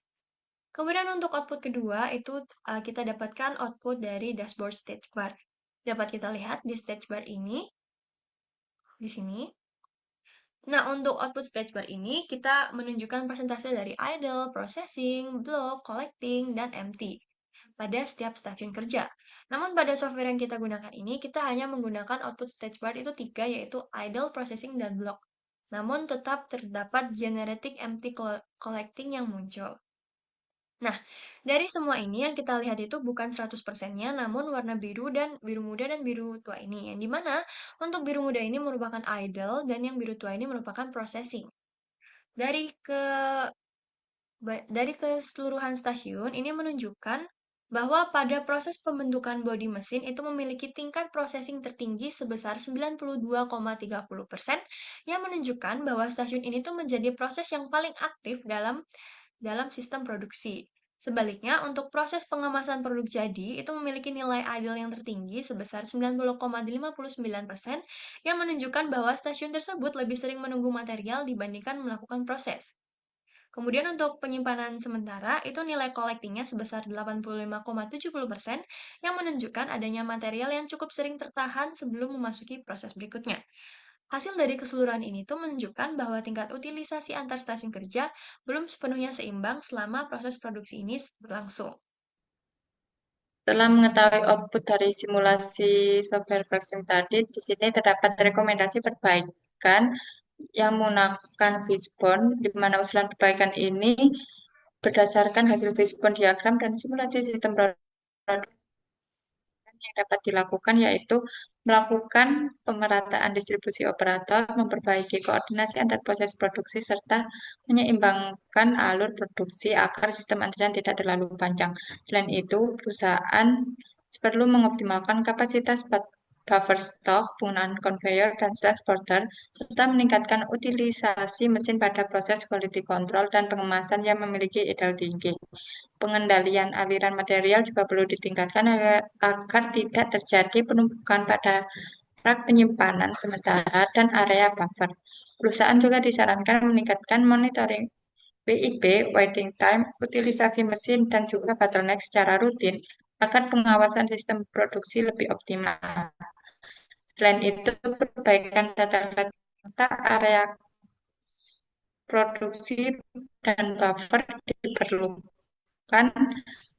Kemudian untuk output kedua itu kita dapatkan output dari dashboard stage bar. Dapat kita lihat di stage bar ini, di sini. Nah, untuk output stage bar ini, kita menunjukkan persentase dari idle, processing, block, collecting, dan empty pada setiap stasiun kerja. Namun pada software yang kita gunakan ini, kita hanya menggunakan output stage bar itu tiga, yaitu idle, processing, dan block. Namun tetap terdapat generating empty collecting yang muncul. Nah, dari semua ini yang kita lihat itu bukan 100%-nya, namun warna biru dan biru muda dan biru tua ini. Yang dimana untuk biru muda ini merupakan idle dan yang biru tua ini merupakan processing. Dari ke dari keseluruhan stasiun ini menunjukkan bahwa pada proses pembentukan bodi mesin itu memiliki tingkat processing tertinggi sebesar 92,30%, yang menunjukkan bahwa stasiun ini tuh menjadi proses yang paling aktif dalam sistem produksi. Sebaliknya, untuk proses pengemasan produk jadi, itu memiliki nilai idle yang tertinggi sebesar 90,59%, yang menunjukkan bahwa stasiun tersebut lebih sering menunggu material dibandingkan melakukan proses. Kemudian untuk penyimpanan sementara, itu nilai collectingnya sebesar 85,70% yang menunjukkan adanya material yang cukup sering tertahan sebelum memasuki proses berikutnya. Hasil dari keseluruhan ini tuh menunjukkan bahwa tingkat utilisasi antar stasiun kerja belum sepenuhnya seimbang selama proses produksi ini berlangsung. Setelah mengetahui output dari simulasi software Proxim tadi, di sini terdapat rekomendasi perbaikan yang menggunakan Fishbone, di mana usulan perbaikan ini berdasarkan hasil Fishbone diagram dan simulasi sistem produksi yang dapat dilakukan yaitu melakukan pemerataan distribusi operator, memperbaiki koordinasi antar proses produksi, serta menyeimbangkan alur produksi agar sistem antrian tidak terlalu panjang. Selain itu, perusahaan perlu mengoptimalkan kapasitas buffer stock, penggunaan conveyor dan transporter, serta meningkatkan utilisasi mesin pada proses quality control dan pengemasan yang memiliki ideal tinggi. Pengendalian aliran material juga perlu ditingkatkan agar tidak terjadi penumpukan pada rak penyimpanan sementara dan area buffer. Perusahaan juga disarankan meningkatkan monitoring WIP, waiting time, utilisasi mesin, dan juga bottleneck secara rutin agar pengawasan sistem produksi lebih optimal. Selain itu, perbaikan data area produksi dan buffer diperlukan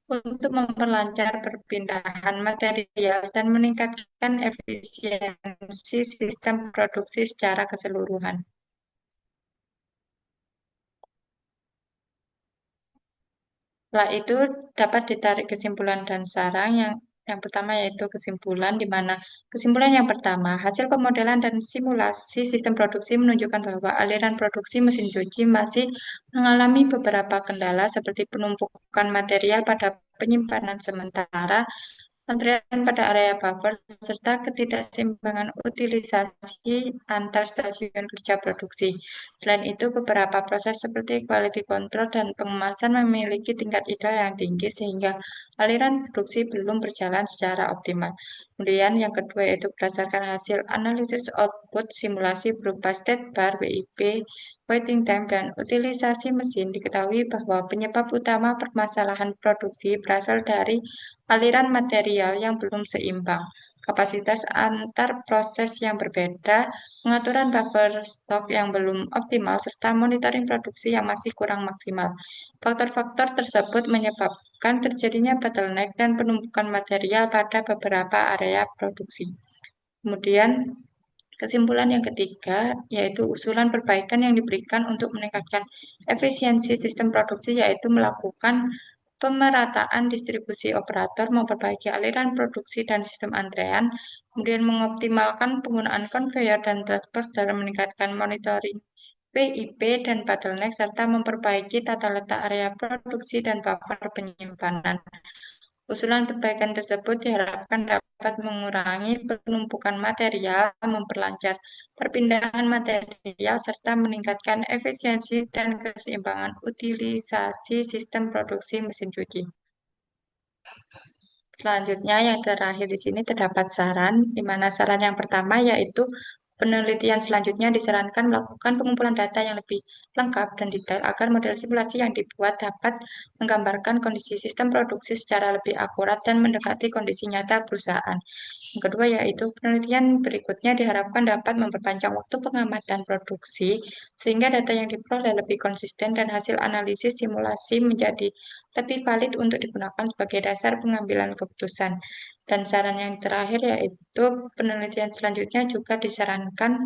untuk memperlancar perpindahan material dan meningkatkan efisiensi sistem produksi secara keseluruhan. Setelah itu dapat ditarik kesimpulan dan saran yang pertama yaitu kesimpulan di mana kesimpulan yang pertama, hasil pemodelan dan simulasi sistem produksi menunjukkan bahwa aliran produksi mesin cuci masih mengalami beberapa kendala seperti penumpukan material pada penyimpanan sementara, antrian pada area buffer, serta ketidakseimbangan utilisasi antar stasiun kerja produksi. Selain itu, beberapa proses seperti quality control dan pengemasan memiliki tingkat ideal yang tinggi sehingga aliran produksi belum berjalan secara optimal. Kemudian yang kedua yaitu berdasarkan hasil analisis output simulasi berupa state bar, WIP, waiting time, dan utilisasi mesin diketahui bahwa penyebab utama permasalahan produksi berasal dari aliran material yang belum seimbang, kapasitas antar proses yang berbeda, pengaturan buffer stok yang belum optimal, serta monitoring produksi yang masih kurang maksimal. Faktor-faktor tersebut menyebabkan terjadinya bottleneck dan penumpukan material pada beberapa area produksi. Kemudian, kesimpulan yang ketiga yaitu usulan perbaikan yang diberikan untuk meningkatkan efisiensi sistem produksi yaitu melakukan pemerataan distribusi operator, memperbaiki aliran produksi dan sistem antrean, kemudian mengoptimalkan penggunaan conveyor dan transporter, meningkatkan monitoring PIP dan bottleneck, serta memperbaiki tata letak area produksi dan buffer penyimpanan. Usulan perbaikan tersebut diharapkan dapat mengurangi penumpukan material, memperlancar perpindahan material, serta meningkatkan efisiensi dan keseimbangan utilisasi sistem produksi mesin cuci. Selanjutnya, yang terakhir di sini terdapat saran, di mana saran yang pertama yaitu penelitian selanjutnya disarankan melakukan pengumpulan data yang lebih lengkap dan detail agar model simulasi yang dibuat dapat menggambarkan kondisi sistem produksi secara lebih akurat dan mendekati kondisi nyata perusahaan. Yang kedua yaitu penelitian berikutnya diharapkan dapat memperpanjang waktu pengamatan produksi sehingga data yang diperoleh lebih konsisten dan hasil analisis simulasi menjadi lebih valid untuk digunakan sebagai dasar pengambilan keputusan. Dan saran yang terakhir yaitu penelitian selanjutnya juga disarankan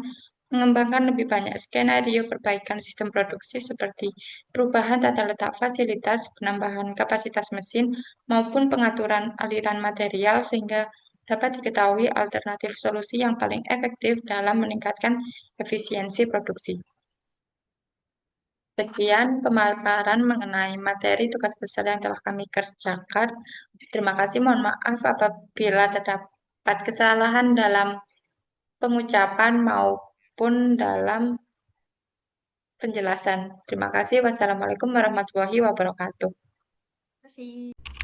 mengembangkan lebih banyak skenario perbaikan sistem produksi seperti perubahan tata letak fasilitas, penambahan kapasitas mesin, maupun pengaturan aliran material sehingga dapat diketahui alternatif solusi yang paling efektif dalam meningkatkan efisiensi produksi. Sekian pemaparan mengenai materi tugas besar yang telah kami kerjakan. Terima kasih, mohon maaf apabila terdapat kesalahan dalam pengucapan maupun dalam penjelasan. Terima kasih. Wassalamualaikum warahmatullahi wabarakatuh. Terima kasih.